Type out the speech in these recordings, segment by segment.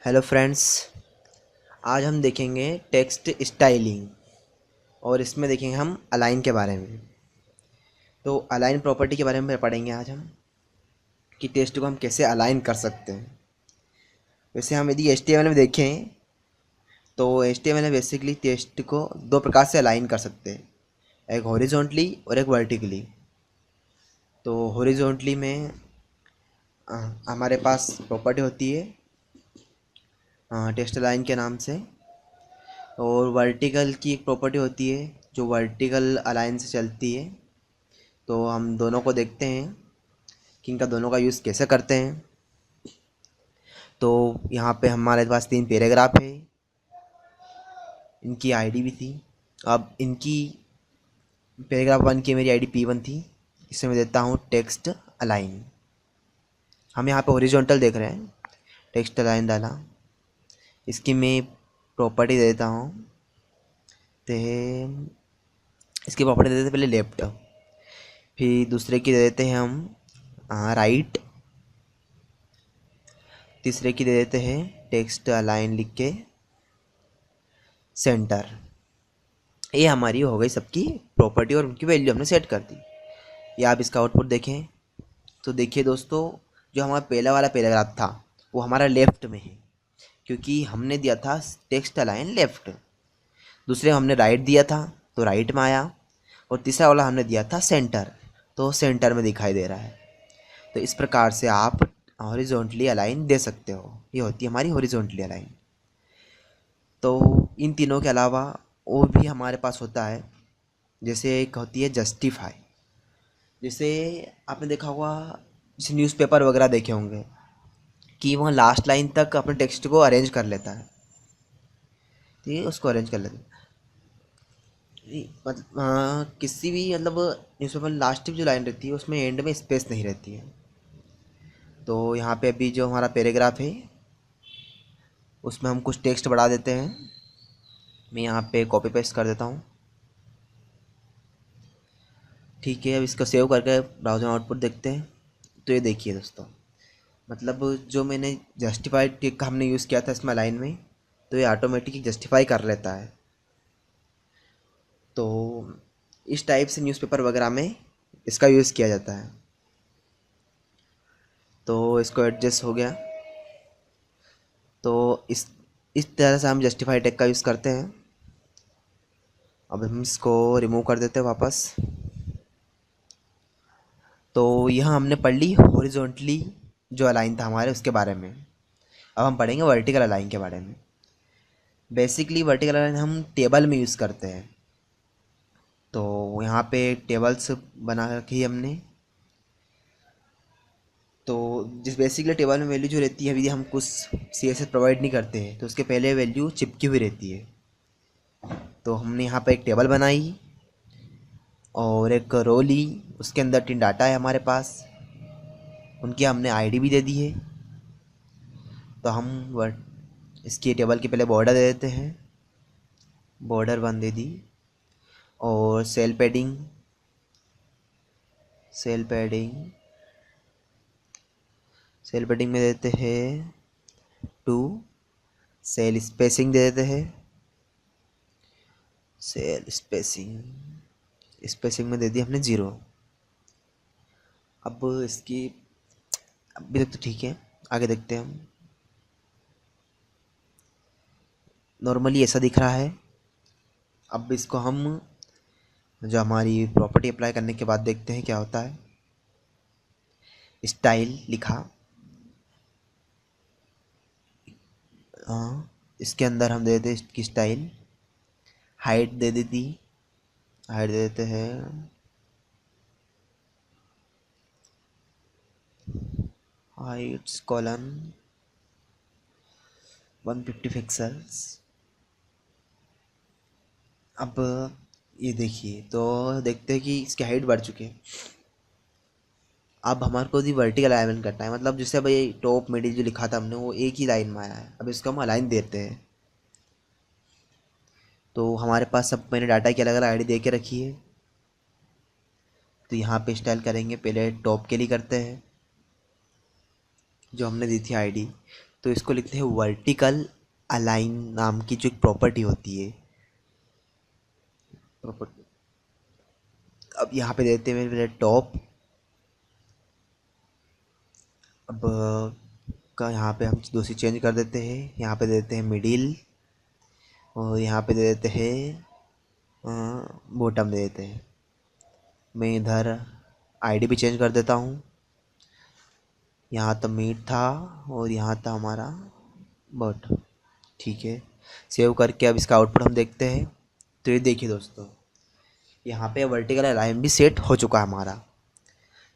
Hello friends. आज हम देखेंगे टेक्स्ट स्टाइलिंग और इसमें देखेंगे हम अलाइन के बारे में। तो अलाइन प्रॉपर्टी के बारे में पढ़ेंगे आज हम कि टेक्स्ट को हम कैसे अलाइन कर सकते हैं। वैसे हम यदि HTML में देखें तो HTML में बेसिकली टेक्स्ट को दो प्रकार से अलाइन कर सकते हैं, एक हॉरिजॉन्टली और एक वर्टिकली। तो हॉरिजॉन्टली में हमारे पास प्रॉपर्टी होती है टेक्स्ट अलाइन के नाम से, और वर्टिकल की एक प्रॉपर्टी होती है जो वर्टिकल अलाइन से चलती है। तो हम दोनों को देखते हैं कि इनका दोनों का यूज़ कैसे करते हैं। तो यहाँ पे हमारे पास 3 पैराग्राफ है, इनकी आईडी भी थी। अब इनकी पैराग्राफ 1 की मेरी आईडी P1 थी, इसे मैं देता हूँ टेक्स्ट अलाइन। हम यहाँ पे हॉरिजॉन्टल देख रहे हैं, टेक्स्ट अलाइन डाला, इसकी मैं प्रॉपर्टी दे देता हूँ। तो इसकी प्रॉपर्टी दे देते पहले लेफ्ट, फिर दूसरे की दे देते हैं हम राइट, तीसरे की दे देते हैं टेक्स्ट अलाइन लिख के सेंटर। ये हमारी हो गई सबकी प्रॉपर्टी और उनकी वैल्यू हमने सेट कर दी। ये आप इसका आउटपुट देखें तो देखिए दोस्तों, जो हमारा पहला वाला पैराग्राफ था वो हमारा लेफ़्ट में है क्योंकि हमने दिया था टेक्स्ट अलाइन लेफ़्ट। दूसरे हमने राइट दिया था तो राइट में आया, और तीसरा वाला हमने दिया था सेंटर तो सेंटर में दिखाई दे रहा है। तो इस प्रकार से आप हॉरिजॉन्टली अलाइन दे सकते हो, ये होती है हमारी हॉरिजॉन्टली अलाइन। तो इन तीनों के अलावा और भी हमारे पास होता है, जैसे एक होती है जस्टिफाई। जैसे आपने देखा होगा, जैसे न्यूज़पेपर वगैरह देखे होंगे कि वहाँ लास्ट लाइन तक अपने टेक्स्ट को अरेंज कर लेता है, ठीक है, उसको अरेंज कर लेता है। मतलब किसी भी मतलब न्यूज़पेपर लास्ट की जो लाइन रहती है उसमें एंड में स्पेस नहीं रहती है। तो यहाँ पे अभी जो हमारा पैराग्राफ है उसमें हम कुछ टेक्स्ट बढ़ा देते हैं। मैं यहाँ पे कॉपी पेस्ट कर देता हूँ, ठीक है। अब इसको सेव करके ब्राउज़र में आउटपुट देखते हैं। तो ये देखिए दोस्तों, मतलब जो मैंने जस्टिफाइड टिक का हमने यूज़ किया था इसमें लाइन में, तो ये ऑटोमेटिक जस्टिफाई कर लेता है। तो इस टाइप से न्यूज़पेपर वगैरह में इसका यूज़ किया जाता है। तो इसको एडजस्ट हो गया। तो इस तरह से हम जस्टिफाई टेक का यूज़ करते हैं। अब हम इसको रिमूव कर देते हैं वापस। तो यहाँ हमने पढ़ ली हॉरिजॉन्टली जो अलाइन था हमारे उसके बारे में। अब हम पढ़ेंगे वर्टिकल अलाइन के बारे में। बेसिकली वर्टिकल अलाइन हम टेबल में यूज़ करते हैं। तो यहाँ पे टेबल्स बना रखी है हमने। तो जिस बेसिकली टेबल में वैल्यू जो रहती है, यदि हम कुछ CSS प्रोवाइड नहीं करते हैं तो उसके पहले वैल्यू चिपकी हुई रहती है। तो हमने यहाँ पर एक टेबल बनाई और एक रो ली, उसके अंदर 3 डाटा है हमारे पास, उनकी हमने आईडी भी दे दी है। तो हम इसकी टेबल के पहले बॉर्डर दे देते हैं, बॉर्डर 1 दे दी, और सेल पैडिंग सेल पैडिंग में देते हैं 2, सेल स्पेसिंग दे देते हैं, सेल स्पेसिंग में दे दी हमने 0। अब इसकी अभी तक तो ठीक है, आगे देखते हैं हम। नॉर्मली ऐसा दिख रहा है। अब इसको हम जो हमारी प्रॉपर्टी अप्लाई करने के बाद देखते हैं क्या होता है। स्टाइल लिखा, इसके अंदर हम दे देते इसकी स्टाइल, हाइट दे देती, हाइट दे देते हैं हाइट्स कॉलन 150 पिक्सल्स। अब ये देखिए, तो देखते हैं कि इसकी हाइट बढ़ चुकी है। अब हमारे को भी वर्टिकल अलाइनमेंट करना है, मतलब जैसे भाई टॉप मिडिल जो लिखा था हमने वो एक ही लाइन में आया है। अब इसको हम अलाइन देते हैं। तो हमारे पास सब मैंने डाटा की अलग अलग आईडी दे के रखी है। तो यहाँ पे स्टाइल करेंगे, पहले टॉप के लिए करते हैं जो हमने दी थी आईडी। तो इसको लिखते हैं वर्टिकल अलाइन नाम की जो एक प्रॉपर्टी होती है प्रॉपर्टी। अब यहाँ पे देते हैं मेरे टॉप। अब का यहाँ पे हम दूसरी चेंज कर देते हैं, यहाँ पे देते हैं मिडिल और यहाँ पे दे देते हैं बॉटम दे देते हैं। मैं इधर आईडी भी चेंज कर देता हूँ। यहाँ तो मीट था और यहाँ था हमारा बॉटम। ठीक है, सेव करके अब इसका आउटपुट हम देखते हैं। तो ये देखिए दोस्तों, यहाँ पे वर्टिकल अलाइन भी सेट हो चुका है हमारा।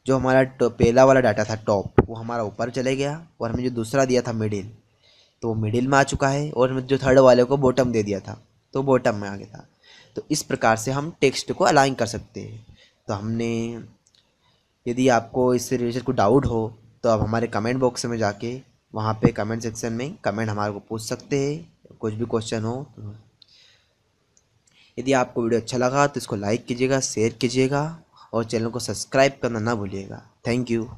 जो हमारा पहला वाला डाटा था टॉप, वो हमारा ऊपर चले गया और हमें जो दूसरा दिया था मिडिल, तो वो मिडिल में आ चुका है। और हमें जो थर्ड वाले को बॉटम दे दिया था, तो बॉटम में आ गया था। तो इस प्रकार से हम टेक्स्ट को अलाइन कर सकते हैं। तो हमने, यदि आपको इससे रिलेटेड कोई डाउट हो तो आप हमारे कमेंट बॉक्स में जाके वहाँ पे कमेंट सेक्शन में कमेंट हमारे को पूछ सकते हैं, कुछ भी क्वेश्चन हो तो। यदि आपको वीडियो अच्छा लगा तो इसको लाइक कीजिएगा, शेयर कीजिएगा और चैनल को सब्सक्राइब करना ना भूलिएगा। Thank you.